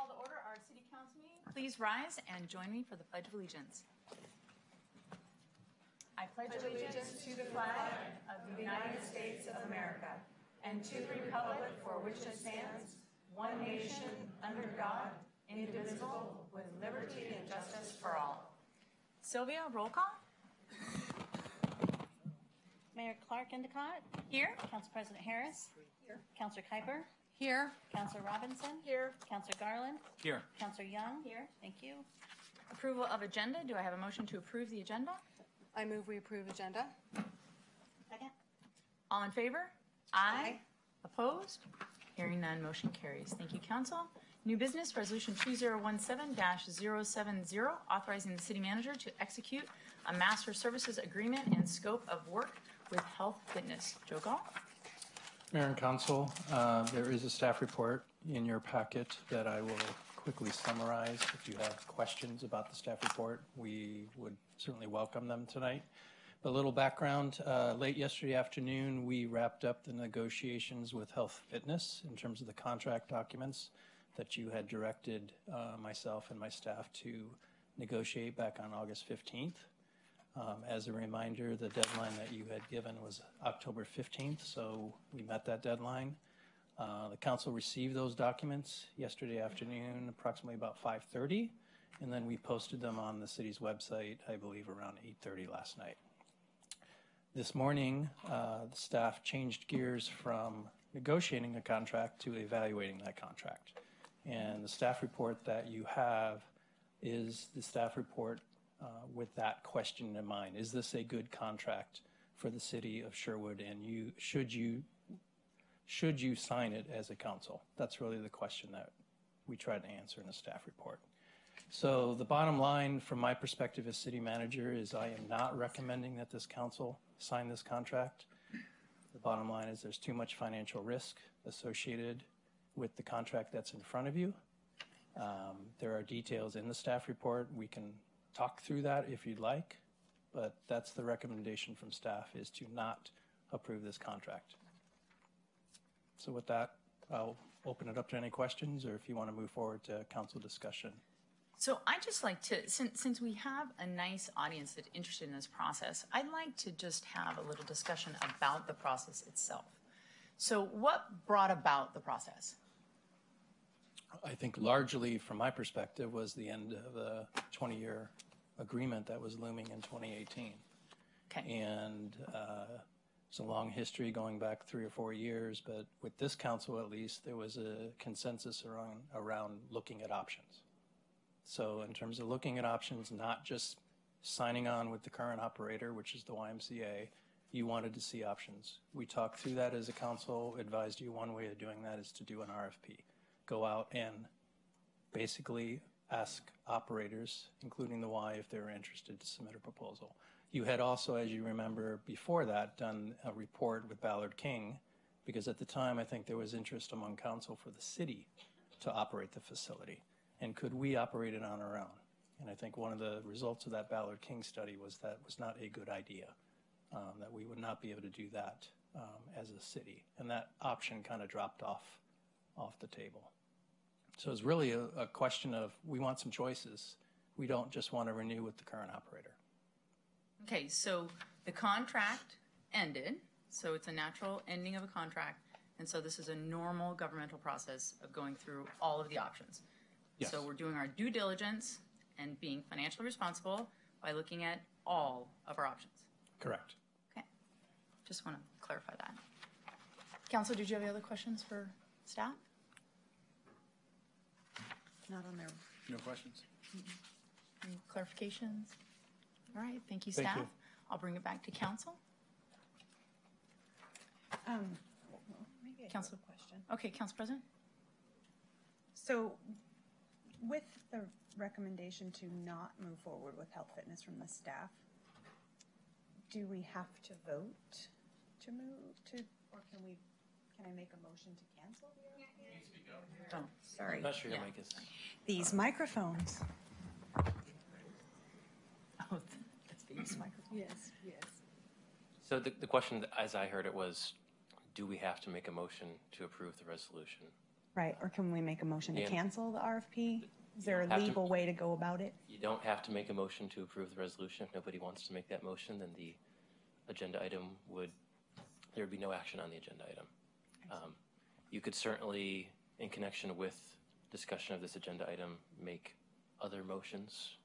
call to order our City Council meeting. Please rise and join me for the Pledge of Allegiance. I pledge allegiance to the flag of the United States of America and to the republic for which it stands, one nation, under God, indivisible, with liberty and justice for all. Sylvia, roll call. Mayor Clark Endicott. Here. Council President Harris. Here. Councilor Kuiper. Here. Councilor Robinson. Here. Councilor Garland. Here. Councilor Young. Here. Thank you. Approval of agenda. Do I have a motion to approve the agenda? I move we approve agenda. Second. All in favor? Aye. Opposed? Hearing none, motion carries. Thank you, Council. New business, Resolution 2017-070, authorizing the city manager to execute a master services agreement and scope of work with Health Fitness. Joe Gall? Mayor and Council, there is a staff report in your packet that I will quickly summarize. If you have questions about the staff report, we would certainly welcome them tonight. A little background, late yesterday afternoon, we wrapped up the negotiations with Health Fitness in terms of the contract documents that you had directed myself and my staff to negotiate back on August 15th. As a reminder, the deadline that you had given was October 15th, so we met that deadline. The council received those documents yesterday afternoon, approximately about 5:30, and then we posted them on the city's website, I believe around 8:30 last night. This morning, the staff changed gears from negotiating a contract to evaluating that contract. And the staff report that you have is the staff report with that question in mind. Is this a good contract for the city of Sherwood, and should you sign it as a council? That's really the question that we tried to answer in the staff report. So the bottom line from my perspective as city manager is I am not recommending that this council sign this contract. The bottom line is there's too much financial risk associated with the contract that's in front of you. There are details in the staff report. We can talk through that if you'd like, but that's the recommendation from staff, is to not approve this contract. So with that, I'll open it up to any questions, or if you want to move forward to council discussion. So I'd just like to, since we have a nice audience that's interested in this process, I'd like to just have a little discussion about the process itself. So what brought about the process? I think largely from my perspective was the end of the 20-year agreement that was looming in 2018. Okay. And it's a long history going back 3 or 4 years, but with this council at least, there was a consensus around looking at options. So in terms of looking at options, not just signing on with the current operator, which is the YMCA, you wanted to see options. We talked through that as a council, advised you one way of doing that is to do an RFP. Go out and basically ask operators, including the Y, if they were interested to submit a proposal. You had also, as you remember before that, done a report with Ballard King, because at the time I think there was interest among council for the city to operate the facility. And could we operate it on our own? And I think one of the results of that Ballard King study was that was not a good idea, that we would not be able to do that as a city. And that option kind of dropped off the table. So it's really a question of, we want some choices. We don't just want to renew with the current operator. Okay, so the contract ended, so it's a natural ending of a contract, and so this is a normal governmental process of going through all of the options. Yes. So we're doing our due diligence and being financially responsible by looking at all of our options. Correct. Okay, just want to clarify that. Council, did you have any other questions for staff? Not on there. No questions. Any clarifications? All right, thank you, Thank staff. you. I'll bring it back to council. Maybe I Council. have a question. Okay, Council President. So with the recommendation to not move forward with Health Fitness from the staff, do we have to vote to move to, or can I make a motion to cancel? Oh, Sorry. I'm not sure your Yeah. mic is. These microphones. oh, that's the use microphone. Yes, yes. So the question, as I heard it, was, do we have to make a motion to approve the resolution? Right, or can we make a motion to And- cancel the RFP? Is there a have to- legal way to go about it? You don't have to make a motion to approve the resolution. If nobody wants to make that motion, then the agenda item there would be no action on the agenda item. You could certainly, in connection with discussion of this agenda item, make other motions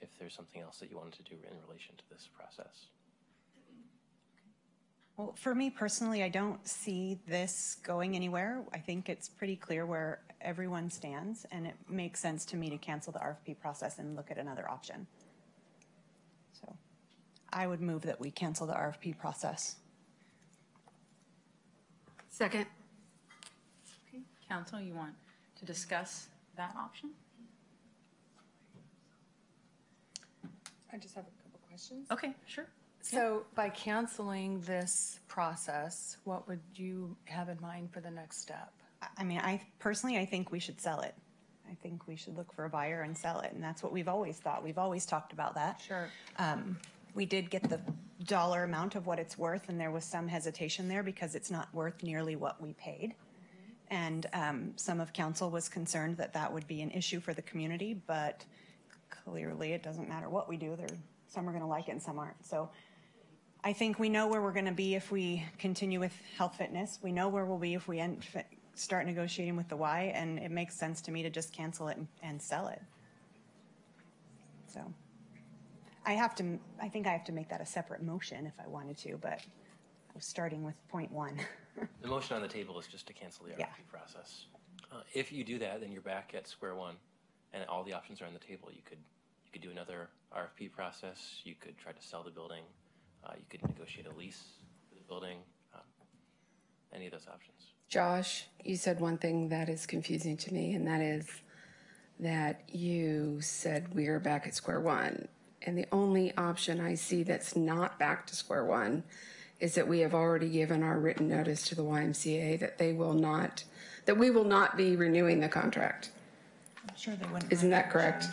if there's something else that you wanted to do in relation to this process. Well, for me personally, I don't see this going anywhere. I think it's pretty clear where everyone stands, and it makes sense to me to cancel the RFP process and look at another option. So I would move that we cancel the RFP process. Second. Okay. Council, you want to discuss that option? I just have a couple questions. Okay, sure. So by canceling this process, what would you have in mind for the next step? I mean, I think we should sell it. I think we should look for a buyer and sell it, and that's what we've always thought. We've always talked about that. Sure. We did get the dollar amount of what it's worth, and there was some hesitation there because it's not worth nearly what we paid. And some of council was concerned that that would be an issue for the community, but clearly it doesn't matter what we do. Some are going to like it and some aren't. So I think we know where we're going to be if we continue with health fitness. We know where we'll be if we start negotiating with the Y, and it makes sense to me to just cancel it and sell it. So I think I have to make that a separate motion if I wanted to, but I was starting with point 1. The motion on the table is just to cancel the RFP process. If you do that, then you're back at square one, and all the options are on the table. You could do another RFP process. You could try to sell the building. You could negotiate a lease for the building. Any of those options. Josh, you said one thing that is confusing to me, and that is that you said we are back at square one. And the only option I see that's not back to square one is that we have already given our written notice to the YMCA that we will not be renewing the contract. I'm sure they wouldn't. Isn't that correct?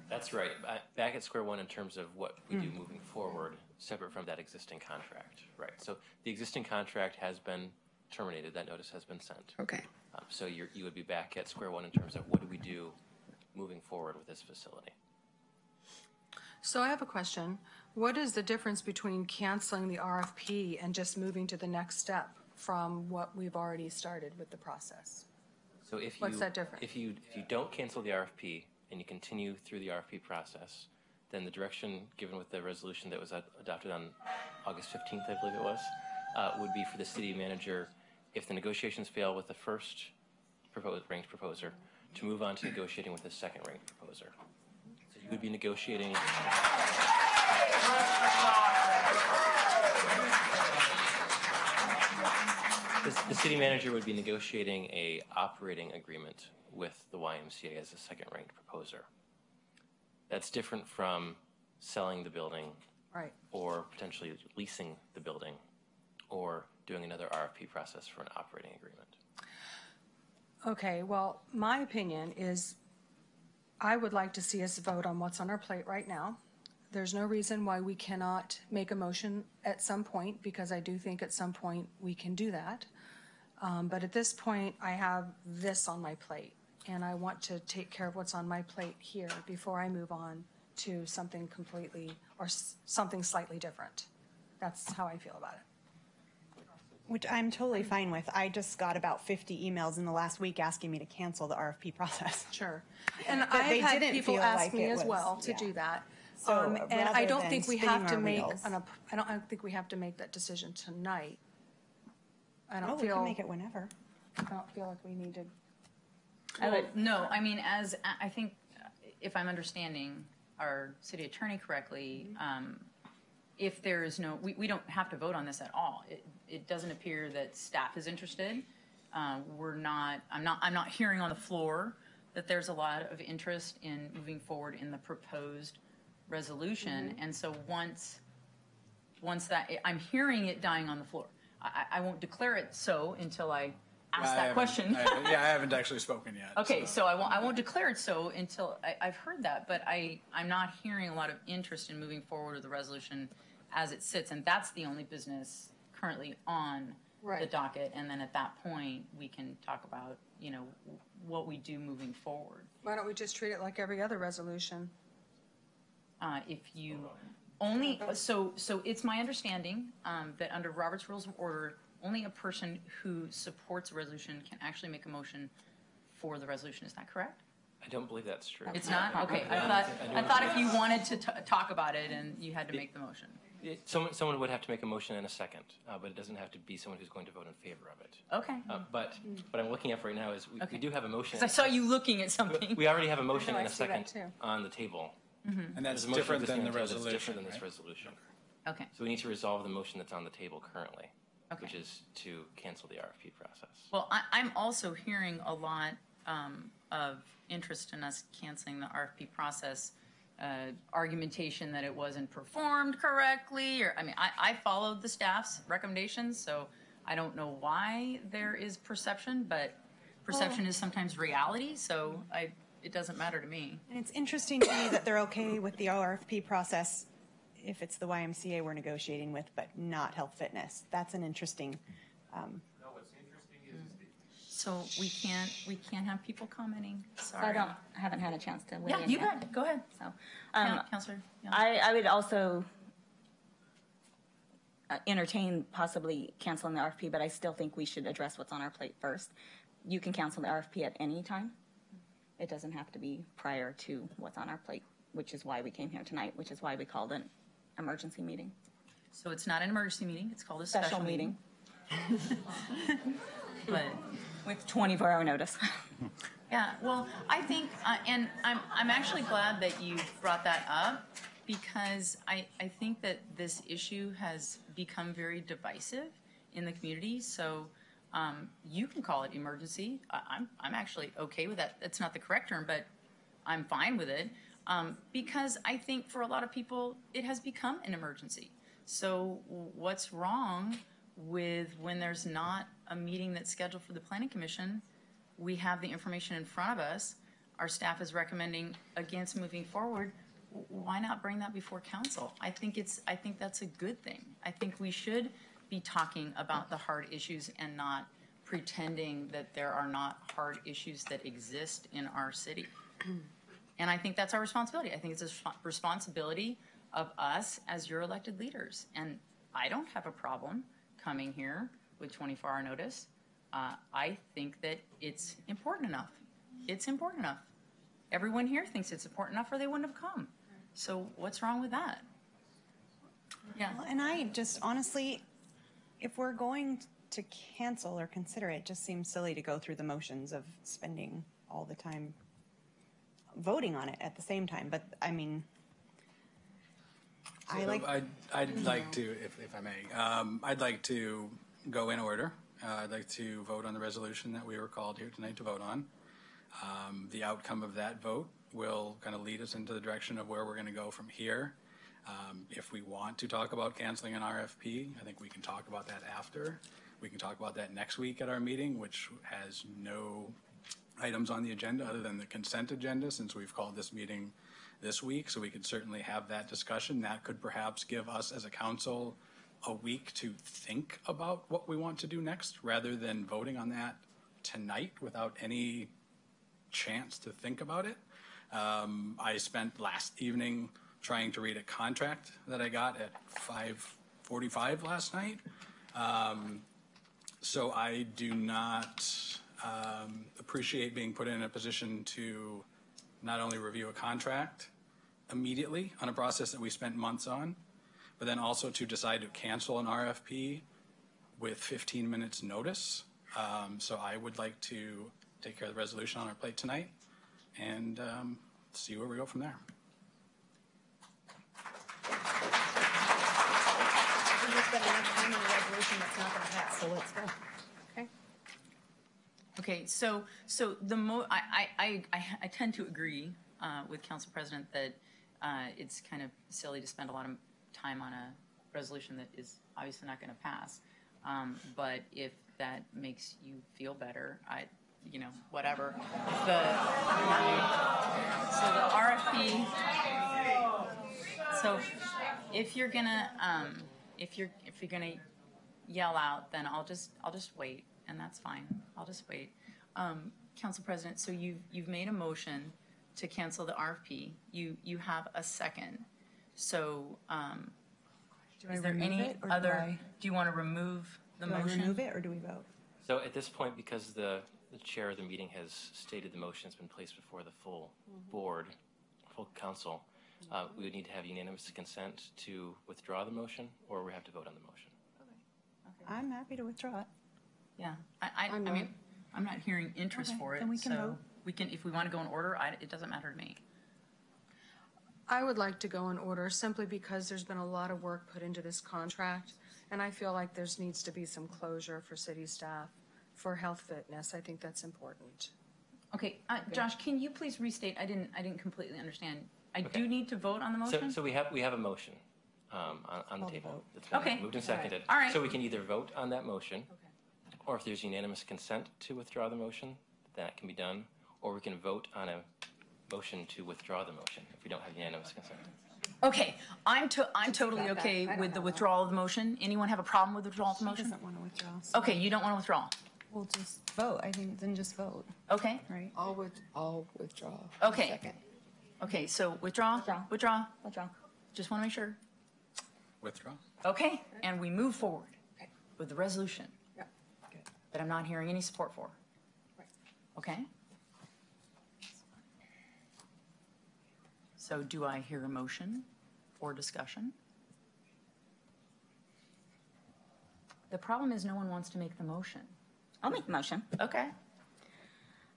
That's right. Back at square one in terms of what we do moving forward, separate from that existing contract. Right. So the existing contract has been terminated. That notice has been sent. Okay. So you would be back at square one in terms of what do we do moving forward with this facility. So I have a question. What is the difference between canceling the RFP and just moving to the next step from what we've already started with the process? So if What's that difference? If you don't cancel the RFP and you continue through the RFP process, then the direction given with the resolution that was adopted on August 15th, I believe it was, would be for the city manager, if the negotiations fail with the first ranked proposer, to move on to negotiating with the second ranked proposer. So you would be negotiating. The city manager would be negotiating a operating agreement with the YMCA as a second ranked proposer. That's different from selling the building, Right. or potentially leasing the building, or doing another RFP process for an operating agreement. Okay, well, my opinion is I would like to see us vote on what's on our plate right now. There's no reason why we cannot make a motion at some point, because I do think at some point we can do that. But at this point, I have this on my plate, and I want to take care of what's on my plate here before I move on to something completely or something slightly different. That's how I feel about it. Which I'm totally fine with. I just got about 50 emails in the last week asking me to cancel the RFP process. Sure. And But I've they had didn't people feel ask like me it as was- well to yeah. do that. So And I rather don't than think we spinning have to our make, wheels- I don't think we have to make that decision tonight. I Oh, don't we can feel, make it whenever. I don't feel like we need to. No, I mean, I think if I'm understanding our city attorney correctly, if there is no, we don't have to vote on this at all. It doesn't appear that staff is interested. I'm not hearing on the floor that there's a lot of interest in moving forward in the proposed resolution. And so once that, I'm hearing it dying on the floor. I won't declare it so until I ask that question. I haven't actually spoken yet. Okay, so I won't declare it so until I've heard that, but I'm not hearing a lot of interest in moving forward with the resolution as it sits, and that's the only business currently on the Right. docket, and then at that point, we can talk about what we do moving forward. Why don't we just treat it like every other resolution? If you only, so it's my understanding that under Robert's Rules of Order, only a person who supports a resolution can actually make a motion for the resolution. Is that correct? I don't believe that's true. It's not? Okay. I thought if you wanted to talk about it and you had to make the motion. Someone would have to make a motion in a second, but it doesn't have to be someone who's going to vote in favor of it. Okay. But what I'm looking at right now is we do have a motion. Because I saw you looking at something. We already have a motion No, I and a see that second too. on the table. And that's There's a motion different than the existing on table that's resolution, different than this right? resolution. Okay. So we need to resolve the motion that's on the table currently, Okay. which is to cancel the RFP process. Well, I'm also hearing a lot of interest in us canceling the RFP process, argumentation that it wasn't performed correctly, or, I mean, I followed the staff's recommendations, so I don't know why there is perception, but perception is sometimes reality, so it doesn't matter to me. And it's interesting to me that they're okay with the RFP process if it's the YMCA we're negotiating with, but not Health Fitness. That's an interesting. So we can't have people commenting. So Sorry. I haven't had a chance to weigh Yeah, in you yet. bet. Go ahead. So, Counselor. Yeah. I would also entertain possibly canceling the RFP, but I still think we should address what's on our plate first. You can cancel the RFP at any time. It doesn't have to be prior to what's on our plate, which is why we came here tonight, which is why we called an emergency meeting. So it's not an emergency meeting. It's called a special meeting. But With 24-hour notice. yeah, well, I think, and I'm actually glad that you brought that up, because I think that this issue has become very divisive in the community. So you can call it emergency. I'm actually okay with that. That's not the correct term, but I'm fine with it, because I think for a lot of people it has become an emergency. So what's wrong with when there's not a meeting that's scheduled for the Planning Commission? We have the information in front of us. Our staff is recommending against moving forward. Why not bring that before council? I think that's a good thing. I think we should be talking about the hard issues and not pretending that there are not hard issues that exist in our city. And I think that's our responsibility. I think it's a responsibility of us as your elected leaders. And I don't have a problem coming here with 24-hour notice. I think that it's important enough. It's important enough. Everyone here thinks it's important enough, or they wouldn't have come. So what's wrong with that? Yeah. Well, and I just honestly, if we're going to cancel or consider it, just seems silly to go through the motions of spending all the time voting on it at the same time. But I mean, I'd like to, if I may, I'd like to go in order. I'd like to vote on the resolution that we were called here tonight to vote on. The outcome of that vote will kind of lead us into the direction of where we're going to go from here. If we want to talk about canceling an RFP, I think we can talk about that after. We can talk about that next week at our meeting, which has no items on the agenda other than the consent agenda, since we've called this meeting this week. So we could certainly have that discussion. That could perhaps give us as a council a week to think about what we want to do next, rather than voting on that tonight without any chance to think about it. I spent last evening trying to read a contract that I got at 5:45 last night. So I do not appreciate being put in a position to not only review a contract immediately on a process that we spent months on, but then also to decide to cancel an RFP with 15 minutes notice. So I would like to take care of the resolution on our plate tonight and see where we go from there. we're just spending enough time on a resolution that's not going to pass. So let's go. Okay. Okay, so I tend to agree with Council President that it's kind of silly to spend a lot of time on a resolution that is obviously not going to pass. But if that makes you feel better, whatever. So the RFP. So if you're gonna yell out, then I'll just wait, and that's fine. I'll just wait. Council President, so you've made a motion to cancel the RFP. You have a second. So, is there any other, do you want to remove the motion? Do I remove it or do we vote? So at this point, because the chair of the meeting has stated the motion has been placed before the full board, full council, we would need to have unanimous consent to withdraw the motion, or we have to vote on the motion. I'm happy to withdraw it. Yeah, I mean, I'm not hearing interest Okay, for it. then we can so vote. We can, if we want to go in order, it doesn't matter to me. I would like to go in order simply because there's been a lot of work put into this contract, and I feel like there needs to be some closure for city staff for health fitness. I think that's important. Okay, Josh, can you please restate? I didn't completely understand. I do need to vote on the motion? So we have a motion on the table. It's been Okay. moved and seconded. All right. So we can either vote on that motion, or if there's unanimous consent to withdraw the motion, that can be done, or we can vote on a motion to withdraw the motion if we don't have unanimous consent. Okay, I'm totally okay with the withdrawal of the motion. Anyone have a problem with the withdrawal of the She motion? doesn't want to withdraw. So Okay, you don't want to withdraw. we'll just vote. I think then just vote, Okay, right? I'll withdraw. Okay. Second. okay, so withdraw. Withdraw. Just want to make sure. Withdraw. Okay, and we move forward with the resolution Yeah. that I'm not hearing any support for. Right. Okay? So do I hear a motion or discussion? The problem is no one wants to make the motion. I'll make the motion. Okay.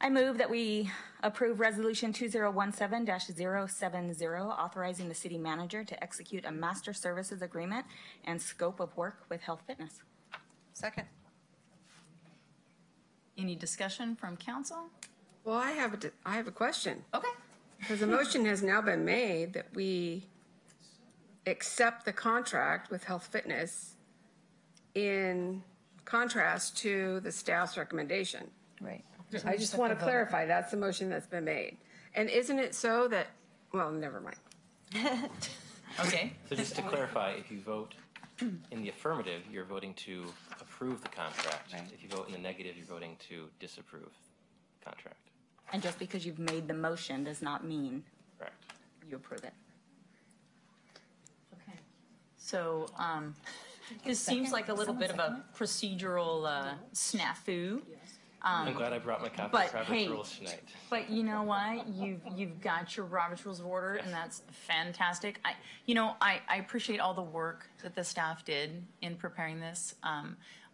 I move that we approve Resolution 2017-070, authorizing the city manager to execute a master services agreement and scope of work with Health Fitness. Second. Any discussion from council? Well, I have a question. Okay. Because the motion has now been made that we accept the contract with Health Fitness in contrast to the staff's recommendation. Right. I just want to clarify, that's the motion that's been made. And isn't it so that, well, never mind. Okay. So just to clarify, if you vote in the affirmative, you're voting to approve the contract. Right. If you vote in the negative, you're voting to disapprove the contract. And just because you've made the motion does not mean Correct. you approve it. Okay. So, this seems like a little bit of a procedural snafu. I'm glad I brought my copy but of Robert's hey, rules tonight. But you know what? You've got your Robert's Rules of Order, and that's fantastic. I appreciate all the work that the staff did in preparing this.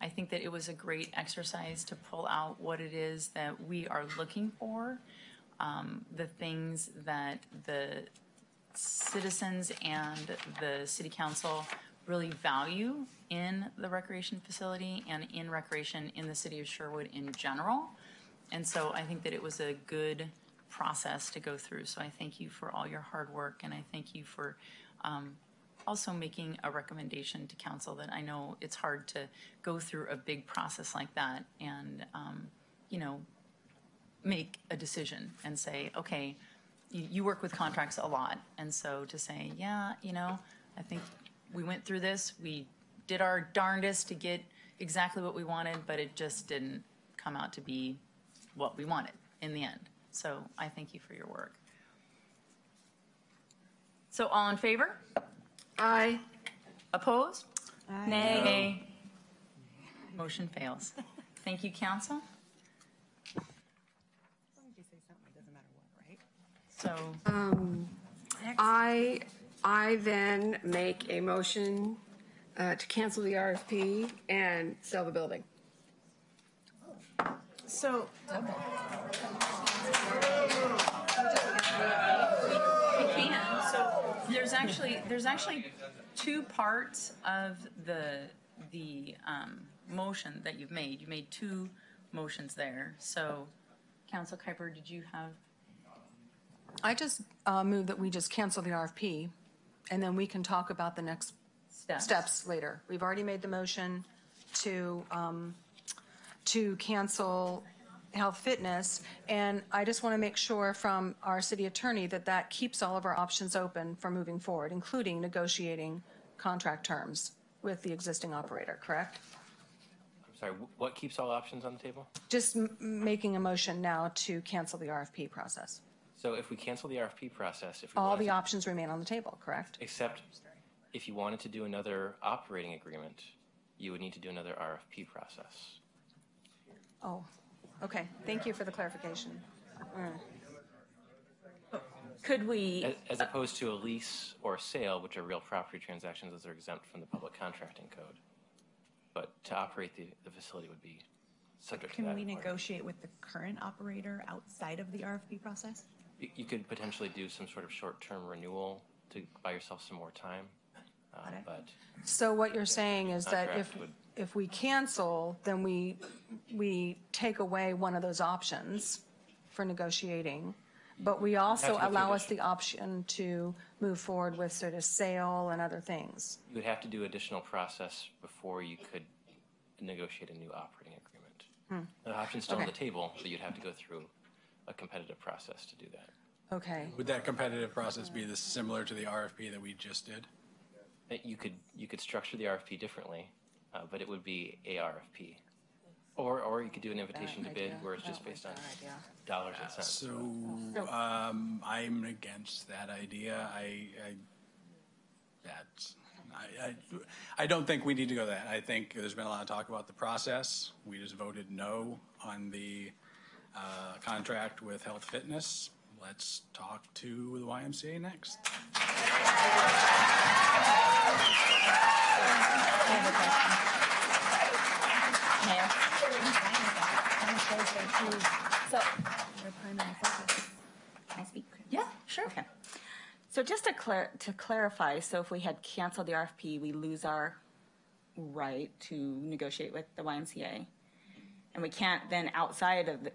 I think that it was a great exercise to pull out what it is that we are looking for, the things that the citizens and the city council really value in the recreation facility and in recreation in the city of Sherwood in general. And so I think that it was a good process to go through. So I thank you for all your hard work, and I thank you for also making a recommendation to council that I know it's hard to go through a big process like that and, make a decision and say, okay, you work with contracts a lot. And so to say, yeah, I think we went through this, we did our darndest to get exactly what we wanted, but it just didn't come out to be what we wanted in the end. So I thank you for your work. So all in favor? Aye. Opposed? Aye. Nay. Motion fails. Thank you, council. As long as you say something, it doesn't matter what, right? So, I then make a motion to cancel the RFP and sell the building. so we can. So there's actually two parts of the motion that you've made. You made two motions there. So, Council Kuiper, did you have? I just move that we just cancel the RFP, and then we can talk about the next steps later. We've already made the motion to cancel Health Fitness, and I just want to make sure from our city attorney that keeps all of our options open for moving forward, including negotiating contract terms with the existing operator, correct? I'm Sorry, what keeps all options on the table? Just making a motion now to cancel the RFP process. So if we cancel the RFP process, if we All wanted the to- options remain on the table, correct? except if you wanted to do another operating agreement, you would need to do another RFP process. Oh, okay. Thank you for the clarification. Could we, As opposed to a lease or a sale, which are real property transactions, those are exempt from the public contracting code. But to operate the facility would be subject to that. Can we negotiate with the current operator outside of the RFP process? You could potentially do some sort of short-term renewal to buy yourself some more time. But So what you're saying is that Contract would- if we cancel, then we take away one of those options for negotiating, but we also Have to go through allow us addition- the option to move forward with sort of sale and other things. you would have to do additional process before you could negotiate a new operating agreement. The option's still on Okay. the table, but you'd have to go through a competitive process to do that. Okay. Would that competitive process be similar to the RFP that we just did? You could structure the RFP differently, but it would be a RFP. Or you could do an invitation to bid where it's just based on dollars and cents. So I'm against that idea. I don't think we need to go that. I think there's been a lot of talk about the process. We just voted no on the contract with Health Fitness. Let's talk to the YMCA next. Mayor? So, can I speak? Yeah, sure. Okay. So just to clarify, so if we had canceled the RFP, we lose our right to negotiate with the YMCA. And we can't then, outside of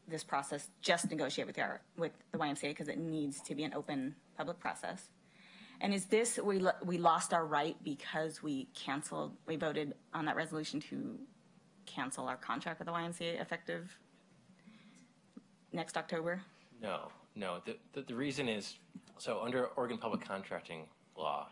this process, just negotiate with the YMCA because it needs to be an open public process. And is this, we lost our right because we voted on that resolution to cancel our contract with the YMCA effective next October? No. The reason is, so under Oregon public contracting law,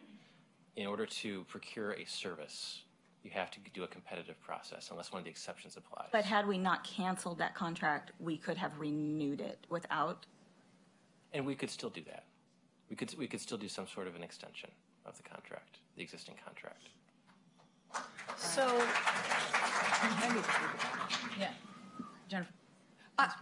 in order to procure a service, you have to do a competitive process unless one of the exceptions applies. But had we not canceled that contract, we could have renewed it without. And we could still do that. We could still do some sort of an extension of the contract, the existing contract. So, yeah, Jennifer.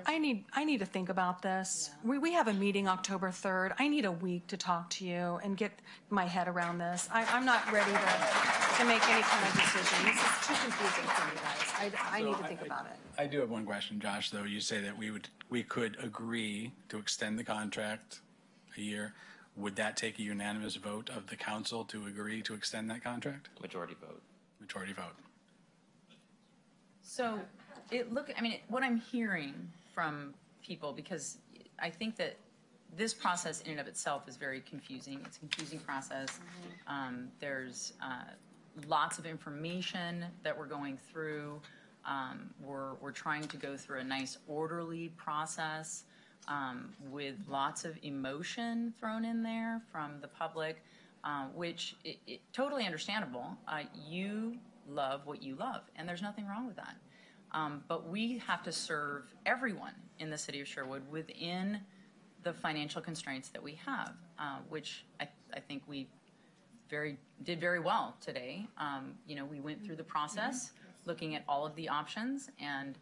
I need to think about this. We have a meeting October 3rd. I need a week to talk to you and get my head around this. I'm not ready to make any kind of decision. This is too confusing for me, guys. I need to think about it. I do have one question, Josh, though. You say that we could agree to extend the contract a year. Would that take a unanimous vote of the council to agree to extend that contract? Majority vote. Majority vote. So what I'm hearing from people, because I think that this process in and of itself is very confusing. It's a confusing process. There's lots of information that we're going through. We're trying to go through a nice orderly process with lots of emotion thrown in there from the public, which it totally understandable. You love what you love, and there's nothing wrong with that. But we have to serve everyone in the city of Sherwood within the financial constraints that we have, which I think we did very well today. We went through the process, looking at all of the options and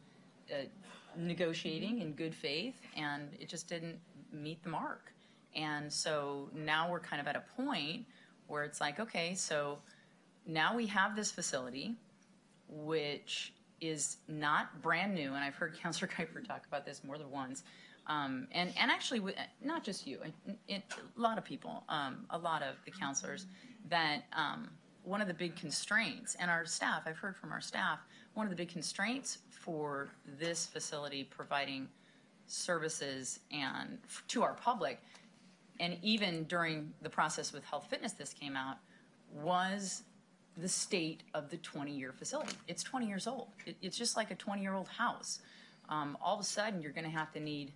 negotiating in good faith, and it just didn't meet the mark. And so now we're kind of at a point where it's like, okay, so now we have this facility, which is not brand new, and I've heard Councilor Kuiper talk about this more than once, and actually, not just you, a lot of people, a lot of the councilors, that one of the big constraints, and our staff, I've heard from our staff, one of the big constraints for this facility providing services and to our public, and even during the process with Health Fitness this came out, was the state of the 20-year facility. It's 20 years old. It's just like a 20-year-old house. All of a sudden, you're going to have to need,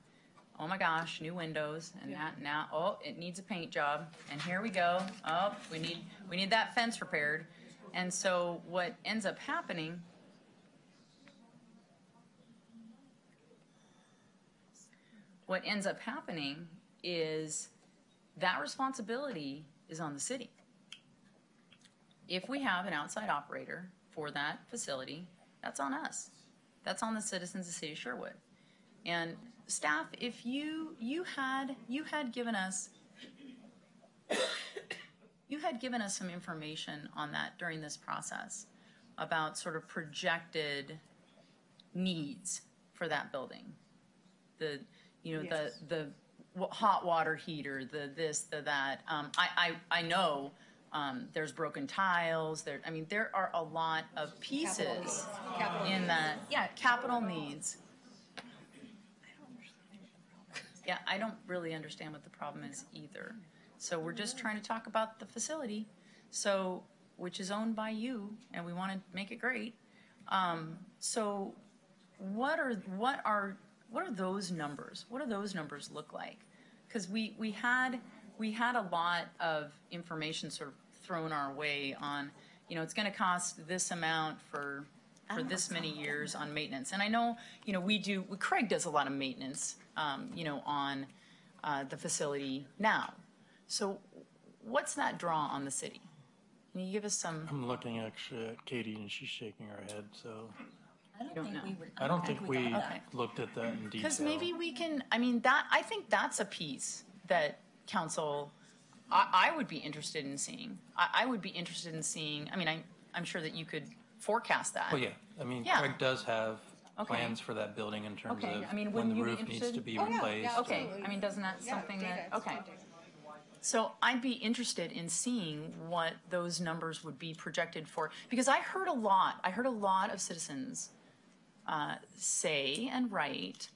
oh my gosh, new windows, and now, it needs a paint job, and here we go. Oh, we need that fence repaired. And so what ends up happening what ends up happening is that responsibility is on the city. If we have an outside operator for that facility, that's on us. That's on the citizens of the city of Sherwood. And staff, if you had given us some information on that during this process about sort of projected needs for that building. The hot water heater, the this, the that. I know there's broken tiles. There are a lot of pieces in that. Yeah, capital needs. Yeah, I don't really understand what the problem is either. So we're just trying to talk about the facility, which is owned by you, and we want to make it great. So what are those numbers? What do those numbers look like? Because we had a lot of information sort of thrown our way on, it's going to cost this amount for this many years on maintenance. And I know, Craig does a lot of maintenance, on the facility now. So what's that draw on the city? Can you give us some? I'm looking actually at Katie, and she's shaking her head, so. I don't think we looked at that in detail. Because maybe we can, I think that's a piece that council, I would be interested in seeing. I would be interested in seeing, I'm sure that you could forecast that. Well, yeah. Craig does have plans for that building in terms of when the roof needs to be replaced. Okay, doesn't that something that, okay. So I'd be interested in seeing what those numbers would be projected for, because I heard a lot of citizens say and write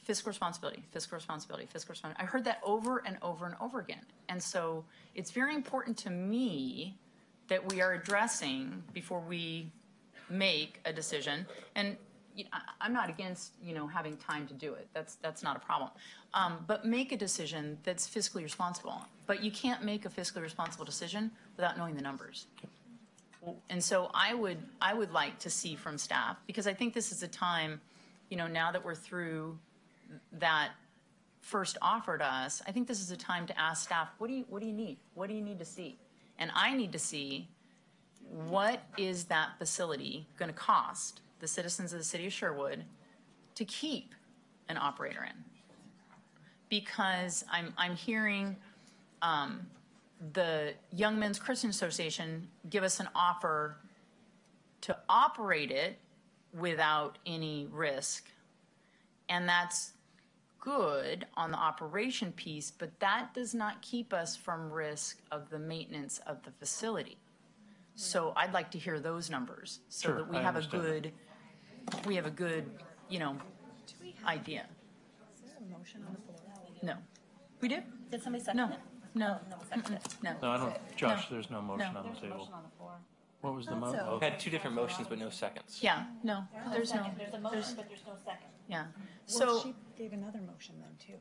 fiscal responsibility, fiscal responsibility, fiscal responsibility. I heard that over and over and over again. And so it's very important to me that we are addressing before we make a decision. And I'm not against, having time to do it. That's not a problem. But make a decision that's fiscally responsible. But you can't make a fiscally responsible decision without knowing the numbers. And so I would like to see from staff, because I think this is a time, now that we're through that first offer to us, I think this is a time to ask staff, what do you need? What do you need to see? And I need to see, what is that facility going to cost the citizens of the city of Sherwood to keep an operator in? Because I'm hearing the Young Men's Christian Association give us an offer to operate it without any risk. And that's good on the operation piece, but that does not keep us from risk of the maintenance of the facility. So I'd like to hear those numbers so that we have a good, idea. Is there a motion on the floor? No. We did? Did somebody second it? No. No. No, I don't, Josh, there's no motion on the table. What was the motion? We had two different motions, but no seconds. Yeah, no, there's no. There's a motion, but there's no second. Yeah. Well, So, she gave another motion then too.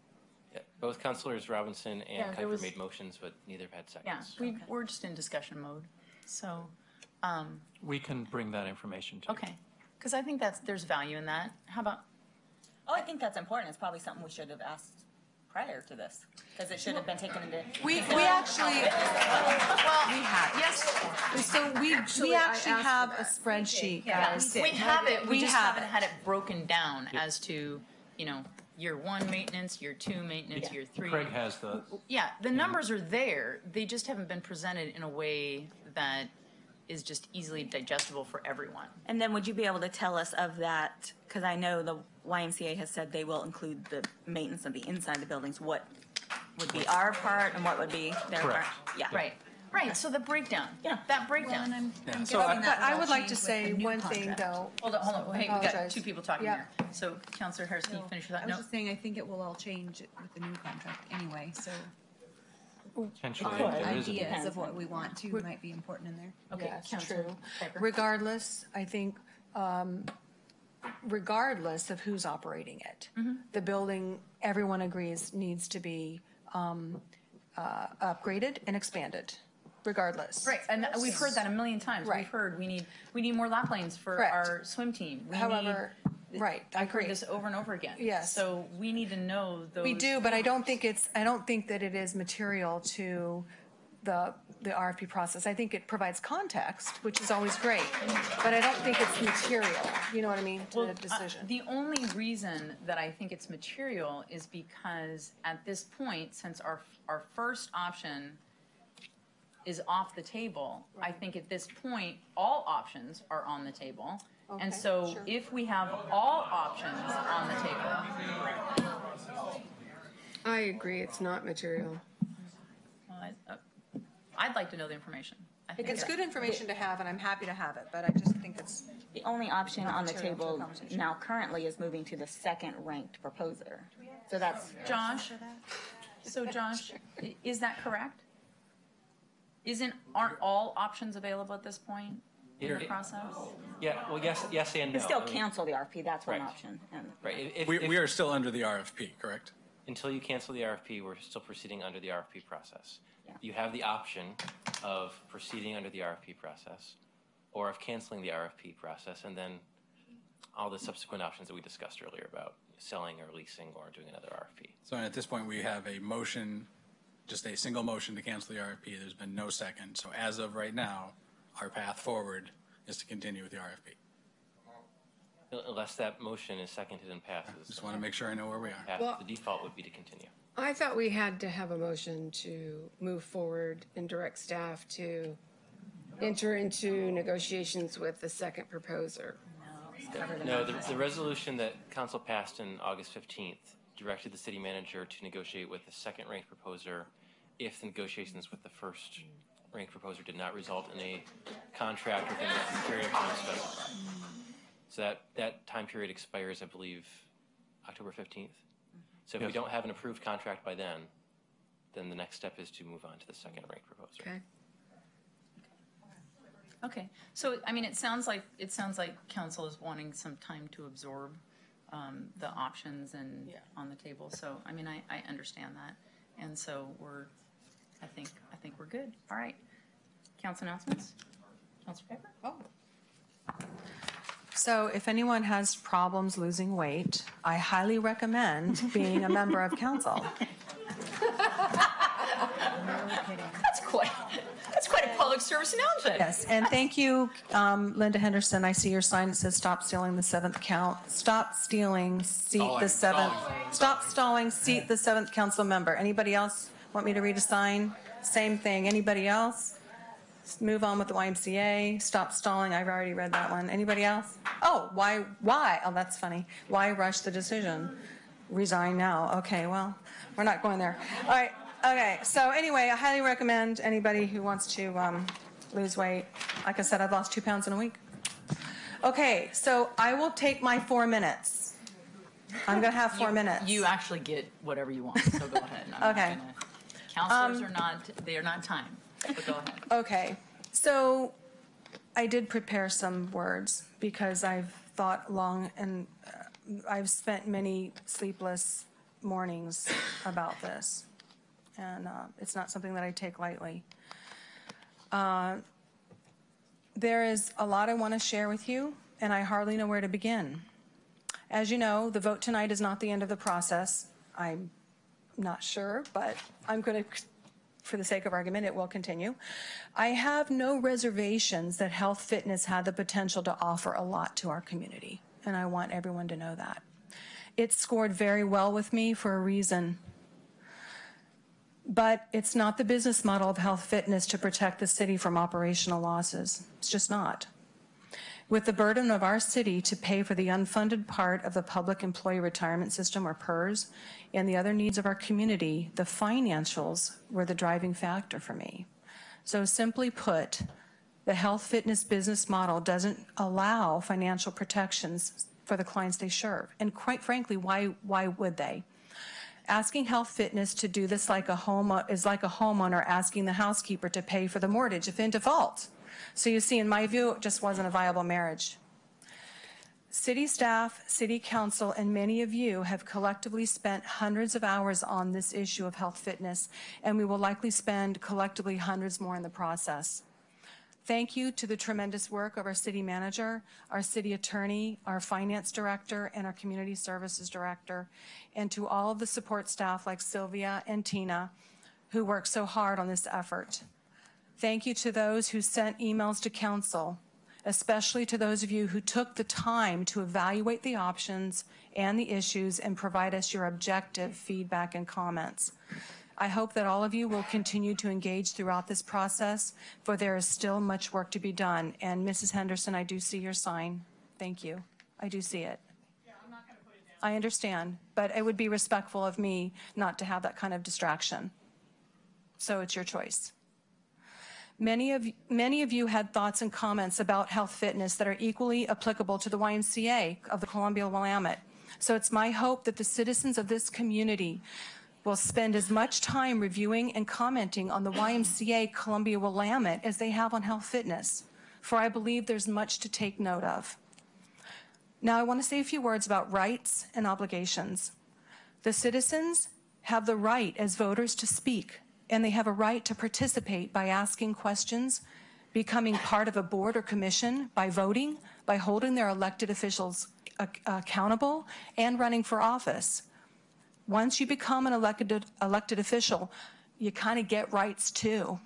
Yeah, both councilors Robinson and Yeah, there Kuiper was- made motions, but neither had yeah, seconds. we're just in discussion mode. So, We can bring that information to you. okay. Because I think there's value in that. How about, Oh, I think that's important. It's probably something we should have asked prior to this, because it should have been taken into. We actually, we have, yes, so we actually have a spreadsheet, guys. we have it. We just have haven't had it broken down as to, year one maintenance, year two maintenance, year three. Craig has the, Yeah, the numbers are there. They just haven't been presented in a way that is just easily digestible for everyone. And then would you be able to tell us of that, because I know the YMCA has said they will include the maintenance of the inside of the buildings, what would be our part and what would be their part? Correct. Yeah. Right, so the breakdown. Yeah. That breakdown. so But I would like to say one thing, though. Hold on. Hey, we got Apologize. two people talking Yeah. here. So Councilor Harris, can you finish with I that? was No. just saying, I think it will all change with the new contract anyway, so potentially, our there is a ideas of what we want to might be important in there. Okay, Yeah, it's Councilor true. Kuiper. Regardless, I think, regardless of who's operating it, the building, everyone agrees, needs to be upgraded and expanded, regardless. Right, and we've heard that a million times. Right. We've heard we need more lap lanes for Correct. our swim team. We However, Right, I I've heard agree. this over and over again. Yes. So we need to know those. We do, but I don't think that it is material to the RFP process. I think it provides context, which is always great, but I don't think it's material, you know what I mean, to the decision. The only reason that I think it's material is because at this point, since our first option is off the table, I think at this point, all options are on the table. And Okay, so sure. if we have all options on the table, I agree, it's not material. well, I'd like to know the information. I think It's good information to have, and I'm happy to have it, but I just think it's, The only option Not on the material to the table conversation. now currently is moving to the second ranked proposer. So that's, Josh, so Josh, is that correct? Aren't all options available at this point in the It- process? Yeah, well, yes and no. you still I mean, cancel the RFP, that's one Right. option. And Right. We are still under the RFP, correct? Until you cancel the RFP, we're still proceeding under the RFP process. Yeah. You have the option of proceeding under the RFP process or of canceling the RFP process and then all the subsequent options that we discussed earlier about selling or leasing or doing another RFP. So at this point, we have a motion, just a single motion to cancel the RFP. There's been no second. So as of right now, our path forward is to continue with the RFP. Unless that motion is seconded and passes, Just want to make sure I know where we are. Well- the default would be to continue. I thought we had to have a motion to move forward and direct staff to enter into negotiations with the second proposer. No, the resolution that council passed in August 15th directed the city manager to negotiate with the second ranked proposer if the negotiations with the first ranked proposer did not result in a contract within the period of time specified. So that time period expires, I believe, October 15th. So if we Yes. don't have an approved contract by then the next step is to move on to the second ranked proposer. Okay. Okay, so, I mean, it sounds like council is wanting some time to absorb the options and on the table, so, I mean, I understand that. And so I think we're good. All right. Council announcements? Councilor Pepper? oh. So if anyone has problems losing weight, I highly recommend being a member of council. That's quite a public service announcement. Yes, and thank you, Linda Henderson. I see your sign that says "Stop stealing the seventh count." Stop stealing, seat the seventh. Stop stalling, seat the seventh council member. Anybody else want me to read a sign? Same thing. Anybody else? Let's move on with the YMCA. Stop stalling. I've already read that one. Anybody else? Oh, why? Oh, that's funny. Why rush the decision? Resign now. Okay, well, we're not going there. All right. Okay, so anyway, I highly recommend anybody who wants to lose weight. Like I said, I've lost 2 pounds in a week. Okay, so I will take my 4 minutes. I'm going to have 4 minutes. You actually get whatever you want, so go ahead. Okay. Counselors they are not timed, but go ahead. Okay, so I did prepare some words because I've thought long and I've spent many sleepless mornings about this. And it's not something that I take lightly. There is a lot I want to share with you, and I hardly know where to begin. As you know, the vote tonight is not the end of the process. I'm not sure, but I'm going to, for the sake of argument, it will continue. I have no reservations that Health Fitness had the potential to offer a lot to our community, and I want everyone to know that. It scored very well with me for a reason. But it's not the business model of Health Fitness to protect the city from operational losses. It's just not. With the burden of our city to pay for the unfunded part of the Public Employee Retirement System, or PERS, and the other needs of our community, the financials were the driving factor for me. So simply put, the Health Fitness business model doesn't allow financial protections for the clients they serve. And quite frankly, why would they? Asking Health Fitness to do this is like a homeowner asking the housekeeper to pay for the mortgage if in default. So you see, in my view, it just wasn't a viable marriage. City staff, city council, and many of you have collectively spent hundreds of hours on this issue of Health Fitness, and we will likely spend collectively hundreds more in the process. Thank you to the tremendous work of our city manager, our city attorney, our finance director, and our community services director, and to all of the support staff like Sylvia and Tina who worked so hard on this effort. Thank you to those who sent emails to council, especially to those of you who took the time to evaluate the options and the issues and provide us your objective feedback and comments. I hope that all of you will continue to engage throughout this process, for there is still much work to be done. And Mrs. Henderson, I do see your sign. Thank you. I do see it. Yeah, I'm not going to put it down. I understand, but it would be respectful of me not to have that kind of distraction. So it's your choice. Many of you had thoughts and comments about health fitness that are equally applicable to the YMCA of the Columbia Willamette. So it's my hope that the citizens of this community will spend as much time reviewing and commenting on the YMCA Columbia Willamette as they have on health fitness, for I believe there's much to take note of. Now I want to say a few words about rights and obligations. The citizens have the right as voters to speak, and they have a right to participate by asking questions, becoming part of a board or commission, by voting, by holding their elected officials accountable, and running for office. Once you become an elected official, you kind of get rights too.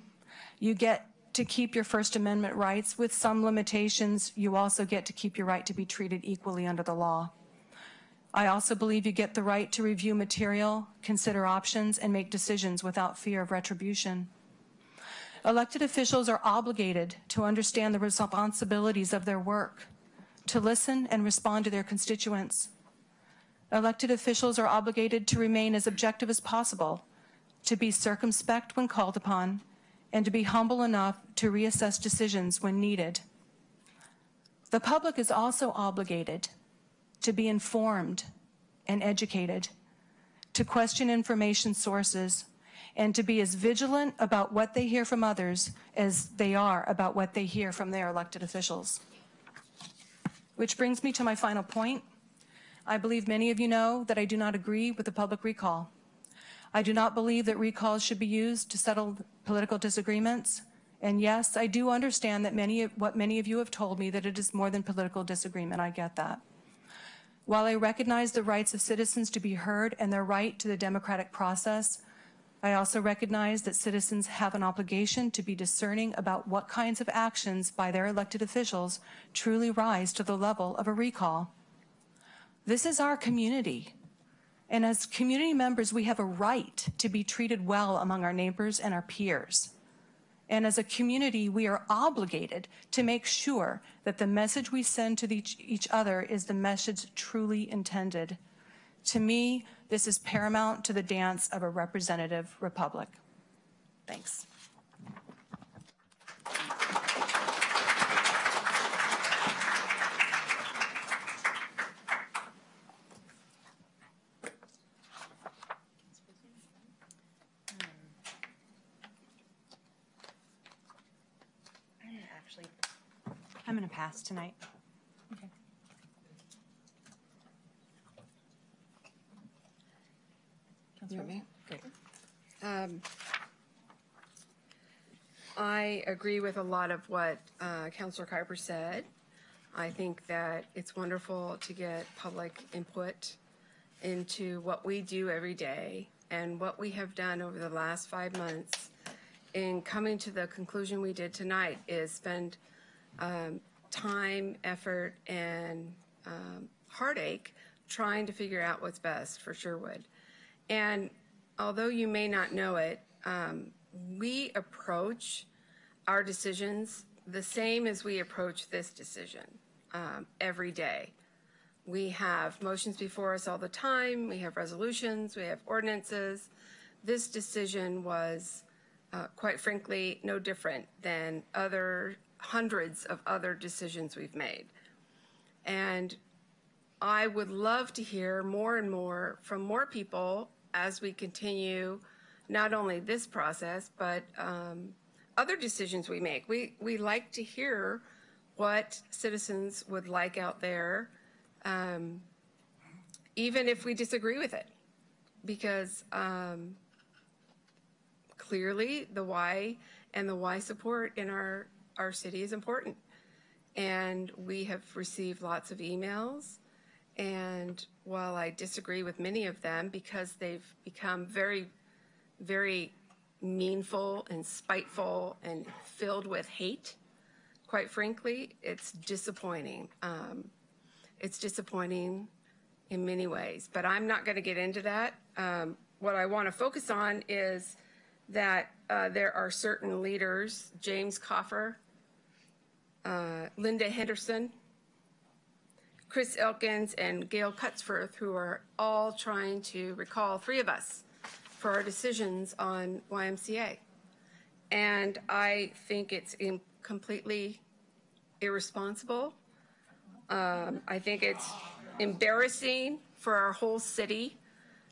You get to keep your First Amendment rights with some limitations. You also get to keep your right to be treated equally under the law. I also believe you get the right to review material, consider options, and make decisions without fear of retribution. Elected officials are obligated to understand the responsibilities of their work, to listen and respond to their constituents. Elected officials are obligated to remain as objective as possible, to be circumspect when called upon, and to be humble enough to reassess decisions when needed. The public is also obligated to be informed and educated, to question information sources, and to be as vigilant about what they hear from others as they are about what they hear from their elected officials. Which brings me to my final point. I believe many of you know that I do not agree with the public recall. I do not believe that recalls should be used to settle political disagreements. And yes, I do understand that what many of you have told me, that it is more than political disagreement. I get that. While I recognize the rights of citizens to be heard and their right to the democratic process, I also recognize that citizens have an obligation to be discerning about what kinds of actions by their elected officials truly rise to the level of a recall. This is our community, and as community members, we have a right to be treated well among our neighbors and our peers. And as a community, we are obligated to make sure that the message we send to each other is the message truly intended. To me, this is paramount to the dance of a representative republic. Thanks. I'm going to pass tonight. Okay. For me? Good. I agree with a lot of what Councilor Kuiper said. I think that it's wonderful to get public input into what we do every day and what we have done over the last 5 months in coming to the conclusion we did tonight is spend time, effort, and heartache trying to figure out what's best for Sherwood. And although you may not know it, we approach our decisions the same as we approach this decision every day. We have motions before us all the time. We have resolutions. We have ordinances. This decision was, quite frankly, no different than hundreds of other decisions we've made. And I would love to hear more and more from more people as we continue not only this process, but other decisions we make. We like to hear what citizens would like out there, even if we disagree with it, because clearly the why and the why support in our our city is important. And we have received lots of emails. And while I disagree with many of them because they've become very, very meanful and spiteful and filled with hate, quite frankly, it's disappointing. It's disappointing in many ways, but I'm not going to get into that. What I want to focus on is that there are certain leaders, James Coffer, Linda Henderson, Chris Elkins, and Gail Cutsforth, who are all trying to recall 3 of us for our decisions on YMCA. And I think it's completely irresponsible. I think it's embarrassing for our whole city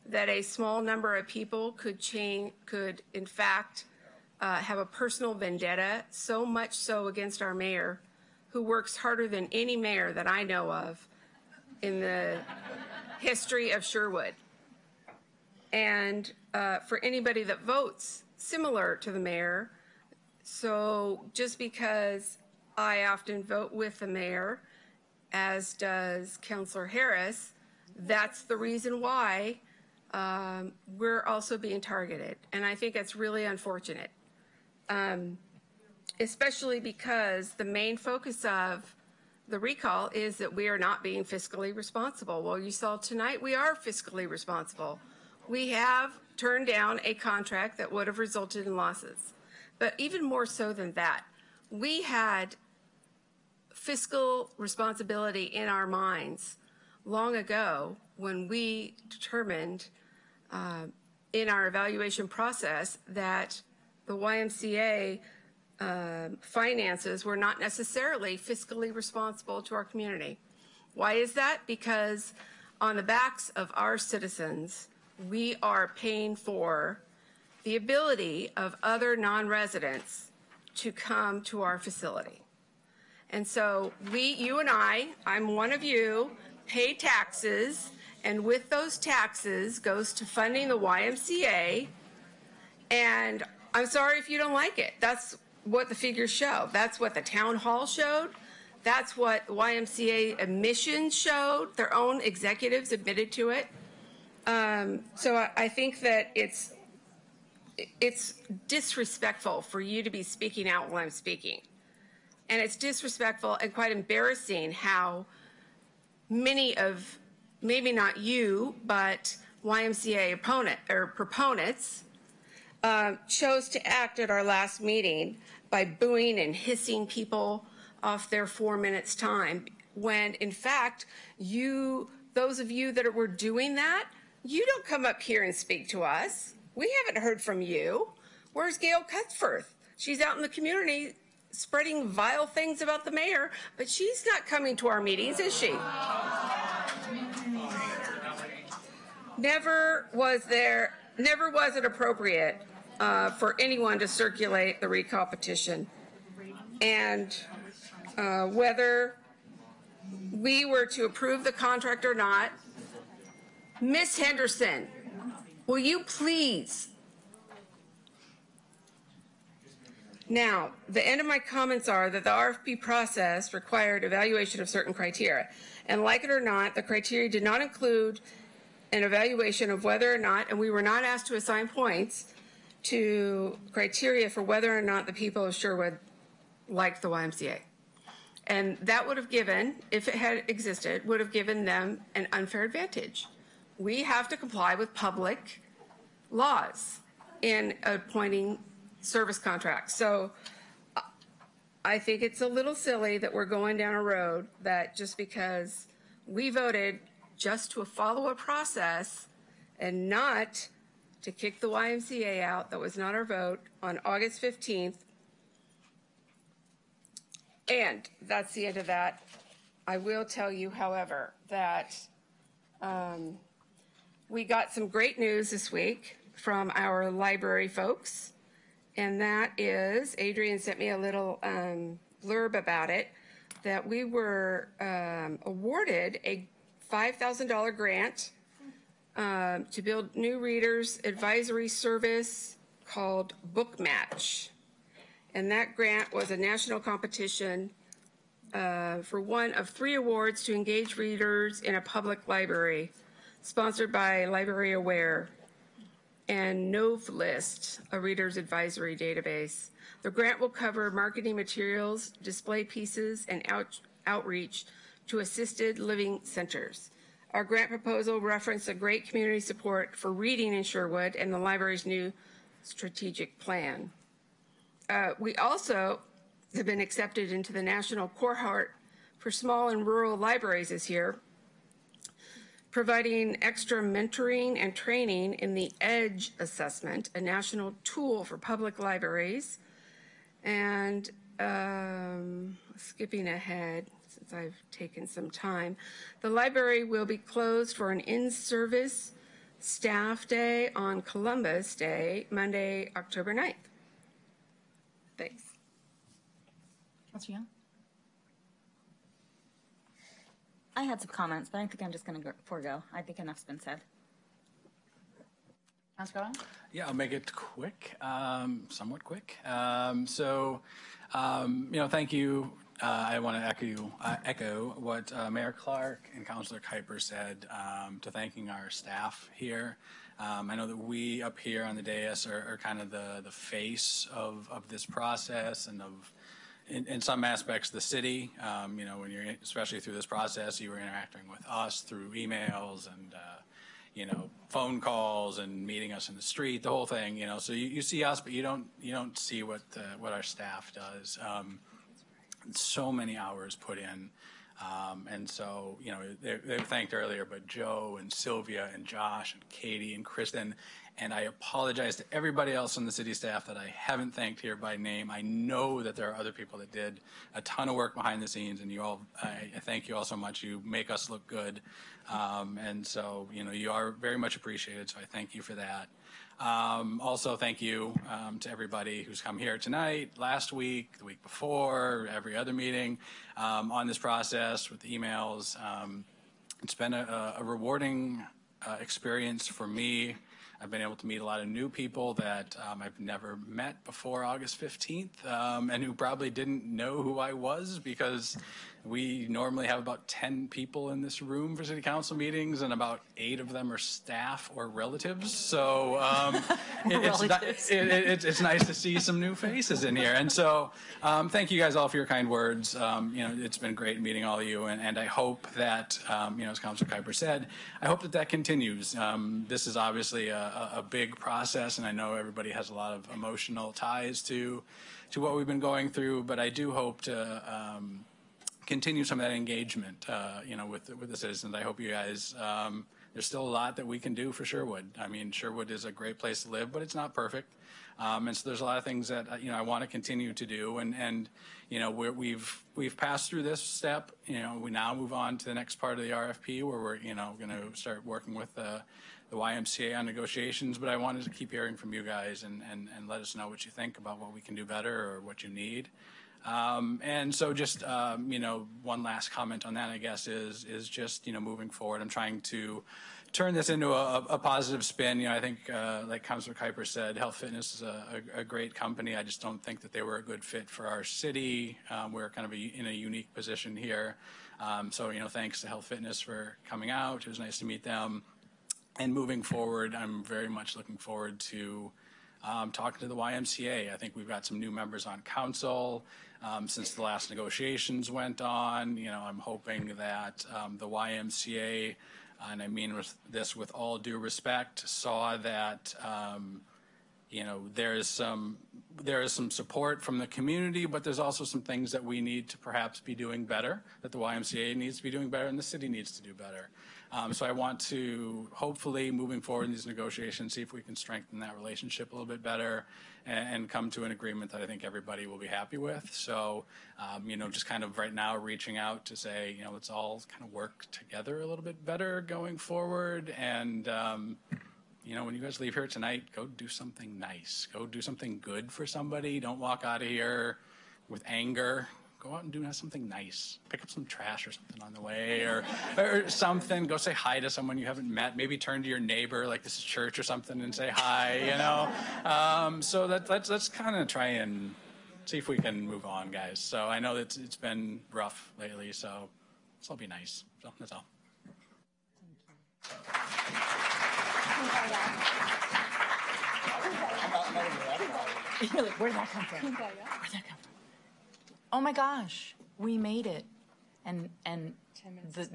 that a small number of people could in fact have a personal vendetta, so much so against our mayor, who works harder than any mayor that I know of in the history of Sherwood. And for anybody that votes similar to the mayor, so just because I often vote with the mayor, as does Councillor Harris, that's the reason why we're also being targeted. And I think it's really unfortunate, especially because the main focus of the recall is that we are not being fiscally responsible. Well, you saw tonight we are fiscally responsible. We have turned down a contract that would have resulted in losses. But even more so than that, we had fiscal responsibility in our minds long ago when we determined in our evaluation process that the YMCA finances were not necessarily fiscally responsible to our community. Why is that? Because on the backs of our citizens, we are paying for the ability of other non-residents to come to our facility. And so you and I'm one of you, pay taxes, and with those taxes goes to funding the YMCA. And I'm sorry if you don't like it. That's what the figures show. That's what the town hall showed. That's what YMCA admissions showed. Their own executives admitted to it. So I think that it's disrespectful for you to be speaking out while I'm speaking. And it's disrespectful and quite embarrassing how many of, maybe not you, but YMCA proponents chose to act at our last meeting by booing and hissing people off their 4 minutes time, when in fact, those of you that were doing that, you don't come up here and speak to us. We haven't heard from you. Where's Gail Cutsforth? She's out in the community spreading vile things about the mayor, but she's not coming to our meetings, is she? Never was it appropriate for anyone to circulate the recall petition. And whether we were to approve the contract or not, Ms. Henderson, will you please? Now, the end of my comments are that the RFP process required evaluation of certain criteria. And like it or not, the criteria did not include an evaluation of whether or not, and we were not asked to assign points to criteria for whether or not the people of Sherwood liked the YMCA. And that would have given, if it had existed, would have given them an unfair advantage. We have to comply with public laws in appointing service contracts. So I think it's a little silly that we're going down a road that just because we voted just to follow a process and not to kick the YMCA out, that was not our vote, on August 15th. And that's the end of that. I will tell you, however, that we got some great news this week from our library folks. And that is, Adrian sent me a little blurb about it, that we were awarded a $5,000 grant to build new readers advisory service called Book Match. And that grant was a national competition for one of 3 awards to engage readers in a public library, sponsored by Library Aware and Novelist, a reader's advisory database. The grant will cover marketing materials, display pieces, and outreach to assisted living centers. Our grant proposal referenced a great community support for reading in Sherwood and the library's new strategic plan. We also have been accepted into the National Cohort for Small and Rural Libraries this year, providing extra mentoring and training in the EDGE assessment, a national tool for public libraries. And skipping ahead, since I've taken some time, the library will be closed for an in-service staff day on Columbus Day, Monday, October 9th. Thanks. Councilor Young? I had some comments, but I think I'm just going to forego. I think enough's been said. Councilor Garland? Yeah, I'll make it quick, somewhat quick. Thank you. I want to echo what Mayor Clark and Councilor Kuiper said to thanking our staff here. I know that we up here on the dais are kind of the face of this process and of, in some aspects, the city. When you're, especially through this process, you were interacting with us through emails and phone calls and meeting us in the street, the whole thing. So you see us, but you don't see what our staff does. So many hours put in. And so, they were thanked earlier, but Joe and Sylvia and Josh and Katie and Kristen, and I apologize to everybody else on the city staff that I haven't thanked here by name. I know that there are other people that did a ton of work behind the scenes, and I thank you all so much. You make us look good. And so, you are very much appreciated, so I thank you for that. Also, thank you to everybody who's come here tonight, last week, the week before, every other meeting on this process with the emails. It's been a rewarding experience for me. I've been able to meet a lot of new people that I've never met before August 15th and who probably didn't know who I was, because we normally have about 10 people in this room for city council meetings, and about 8 of them are staff or relatives. So it's nice to see some new faces in here. And so thank you guys all for your kind words. It's been great meeting all of you, and I hope that, as Councilor Kuiper said, I hope that continues. This is obviously a big process, and I know everybody has a lot of emotional ties to what we've been going through, but I do hope to continue some of that engagement, with the citizens. I hope you guys, there's still a lot that we can do for Sherwood. I mean, Sherwood is a great place to live, but it's not perfect. And so there's a lot of things that, I want to continue to do. And we've passed through this step. We now move on to the next part of the RFP where we're, going to start working with the YMCA on negotiations. But I wanted to keep hearing from you guys and let us know what you think about what we can do better or what you need. And so just, one last comment on that, I guess, is just, moving forward, I'm trying to turn this into a positive spin. I think, like Councilor Kuiper said, Health Fitness is a great company. I just don't think that they were a good fit for our city. We're kind of in a unique position here. So, thanks to Health Fitness for coming out. It was nice to meet them. And moving forward, I'm very much looking forward to talking to the YMCA. I think we've got some new members on council since the last negotiations went on. I'm hoping that the YMCA, and I mean this with all due respect, saw that there is some support from the community, but there's also some things that we need to perhaps be doing better, that the YMCA needs to be doing better, and the city needs to do better. So I want to hopefully, moving forward in these negotiations, see if we can strengthen that relationship a little bit better and come to an agreement that I think everybody will be happy with. So, just kind of right now reaching out to say, let's all kind of work together a little bit better going forward. And, when you guys leave here tonight, go do something nice. Go do something good for somebody. Don't walk out of here with anger. Go out and do something nice. Pick up some trash or something on the way, or something. Go say hi to someone you haven't met. Maybe turn to your neighbor, like this is church or something, and say hi. So let's kind of try and see if we can move on, guys. So I know that it's been rough lately, so this will be nice. So that's all. You're like, where'd that come from? Where'd that come from? Oh my gosh, we made it. And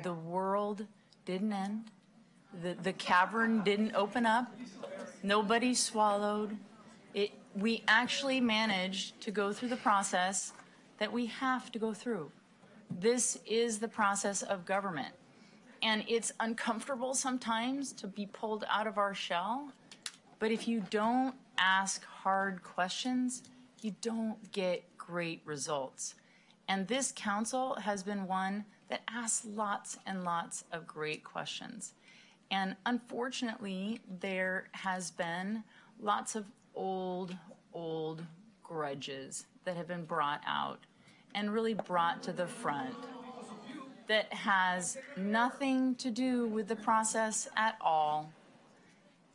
the world didn't end. The cavern didn't open up. Nobody swallowed. We actually managed to go through the process that we have to go through. This is the process of government. And it's uncomfortable sometimes to be pulled out of our shell. But if you don't ask hard questions, you don't get great results. And this council has been one that asks lots and lots of great questions. And unfortunately, there has been lots of old grudges that have been brought out and really brought to the front that has nothing to do with the process at all,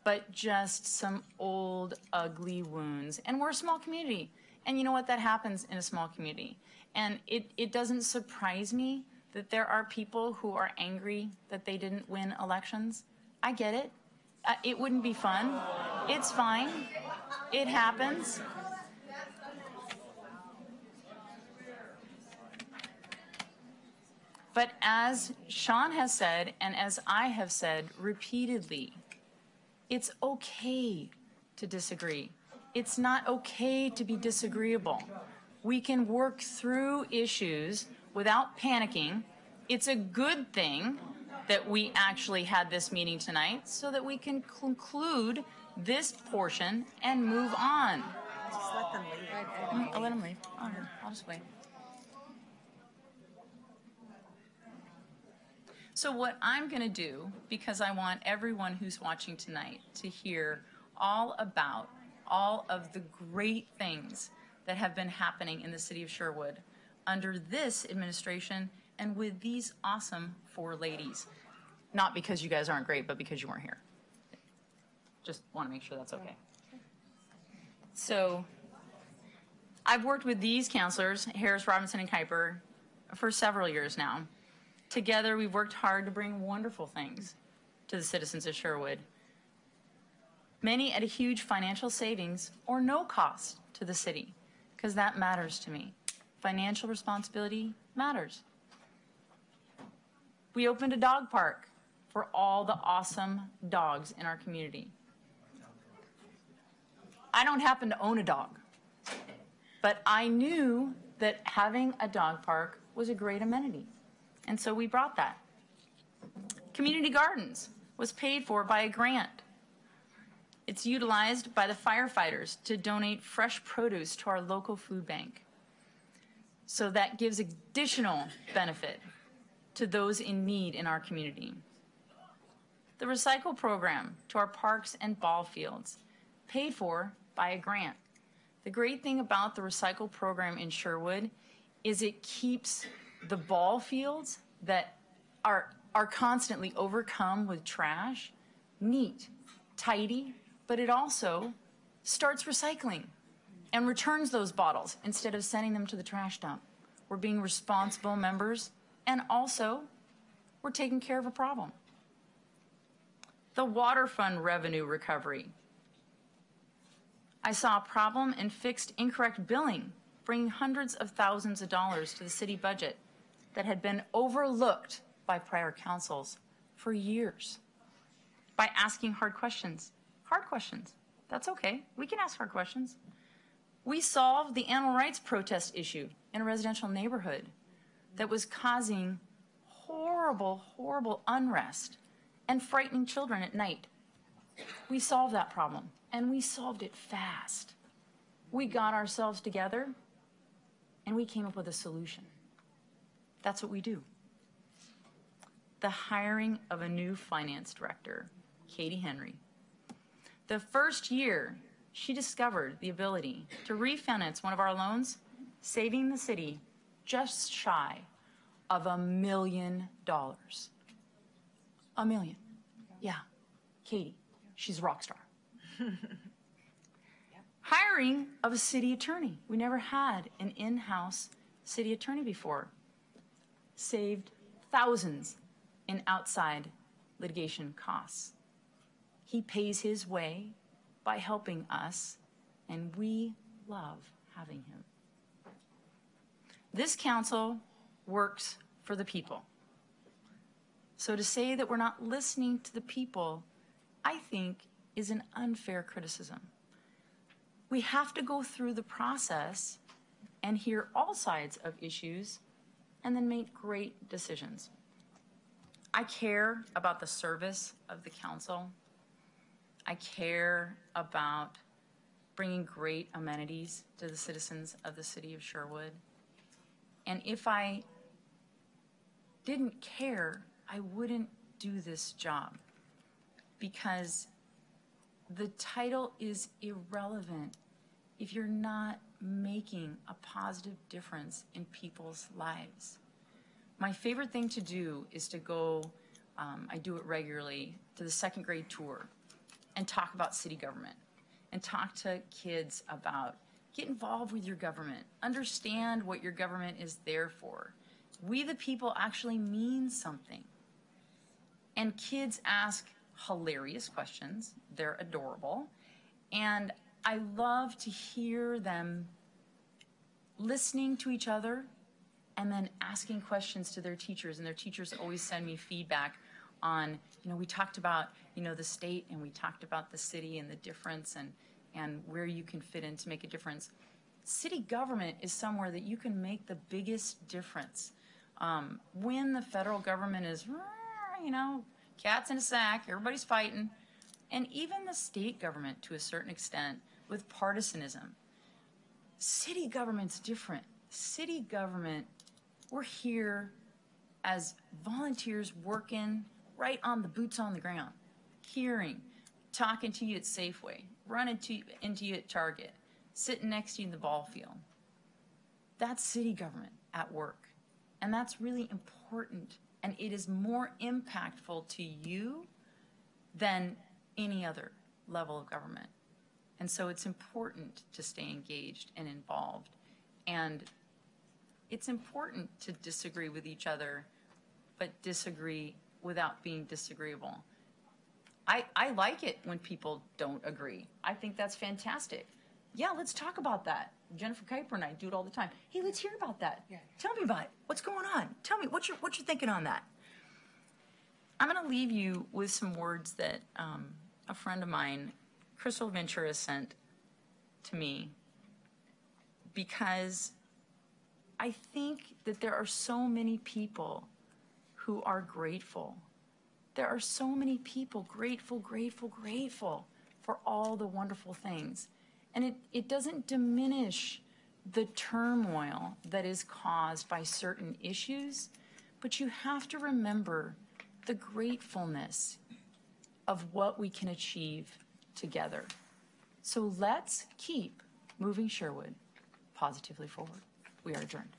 but just some old, ugly wounds. And we're a small community. And you know what? That happens in a small community. And it doesn't surprise me that there are people who are angry that they didn't win elections. I get it. It wouldn't be fun. It's fine. It happens. But as Sean has said, and as I have said repeatedly, it's okay to disagree. It's not okay to be disagreeable. We can work through issues without panicking. It's a good thing that we actually had this meeting tonight so that we can conclude this portion and move on. Just let them leave. I'll let them leave. I'll just wait. So what I'm going to do, because I want everyone who's watching tonight to hear all about all of the great things that have been happening in the city of Sherwood under this administration and with these awesome 4 ladies. Not because you guys aren't great, but because you weren't here. Just want to make sure that's okay. So I've worked with these counselors, Harris, Robinson, and Kuiper, for several years now. Together, we've worked hard to bring wonderful things to the citizens of Sherwood. Many at a huge financial savings or no cost to the city, because that matters to me. Financial responsibility matters. We opened a dog park for all the awesome dogs in our community. I don't happen to own a dog, but I knew that having a dog park was a great amenity. And so we brought that. Community Gardens was paid for by a grant. It's utilized by the firefighters to donate fresh produce to our local food bank. So that gives additional benefit to those in need in our community. The recycle program to our parks and ball fields, paid for by a grant. The great thing about the recycle program in Sherwood is it keeps the ball fields that are constantly overcome with trash neat, tidy, but it also starts recycling and returns those bottles instead of sending them to the trash dump. We're being responsible members, and also we're taking care of a problem. The water fund revenue recovery. I saw a problem and fixed incorrect billing, bringing hundreds of thousands of dollars to the city budget that had been overlooked by prior councils for years. By asking hard questions. Hard questions. That's okay. We can ask hard questions. We solved the animal rights protest issue in a residential neighborhood that was causing horrible, horrible unrest and frightening children at night. We solved that problem, and we solved it fast. We got ourselves together, and we came up with a solution. That's what we do. The hiring of a new finance director, Katie Henry. The first year, she discovered the ability to refinance one of our loans, saving the city just shy of $1 million. $1 million. Yeah. Katie, she's a rock star. Hiring of a city attorney. We never had an in-house city attorney before. Saved thousands in outside litigation costs. He pays his way by helping us, and we love having him. This council works for the people. So to say that we're not listening to the people, I think, is an unfair criticism. We have to go through the process and hear all sides of issues and then make great decisions. I care about the service of the council. I care about bringing great amenities to the citizens of the city of Sherwood. And if I didn't care, I wouldn't do this job, because the title is irrelevant if you're not making a positive difference in people's lives. My favorite thing to do is to go, I do it regularly, to the second grade tour and talk about city government and talk to kids about get involved with your government, understand what your government is there for. We the people actually mean something. And kids ask hilarious questions. They're adorable. And I love to hear them listening to each other and then asking questions to their teachers. And their teachers always send me feedback on, we talked about, the state, and we talked about the city and the difference and where you can fit in to make a difference. City government is somewhere that you can make the biggest difference. When the federal government is, cats in a sack, everybody's fighting, and even the state government to a certain extent with partisanism. City government's different. City government, we're here as volunteers working right on the boots on the ground, hearing, talking to you at Safeway, running into you at Target, sitting next to you in the ball field. That's city government at work. And that's really important. And it is more impactful to you than any other level of government. And so it's important to stay engaged and involved. And it's important to disagree with each other, but disagree without being disagreeable. I like it when people don't agree. I think that's fantastic. Yeah, let's talk about that. Jennifer Kuiper and I do it all the time. Hey, let's hear about that. Yeah. Tell me about it. What's going on? Tell me, what you're thinking on that? I'm going to leave you with some words that a friend of mine, Crystal Ventura, sent to me, because I think that there are so many people who are grateful. There are so many people grateful for all the wonderful things. And it doesn't diminish the turmoil that is caused by certain issues, but you have to remember the gratefulness of what we can achieve together. So let's keep moving Sherwood positively forward. We are adjourned.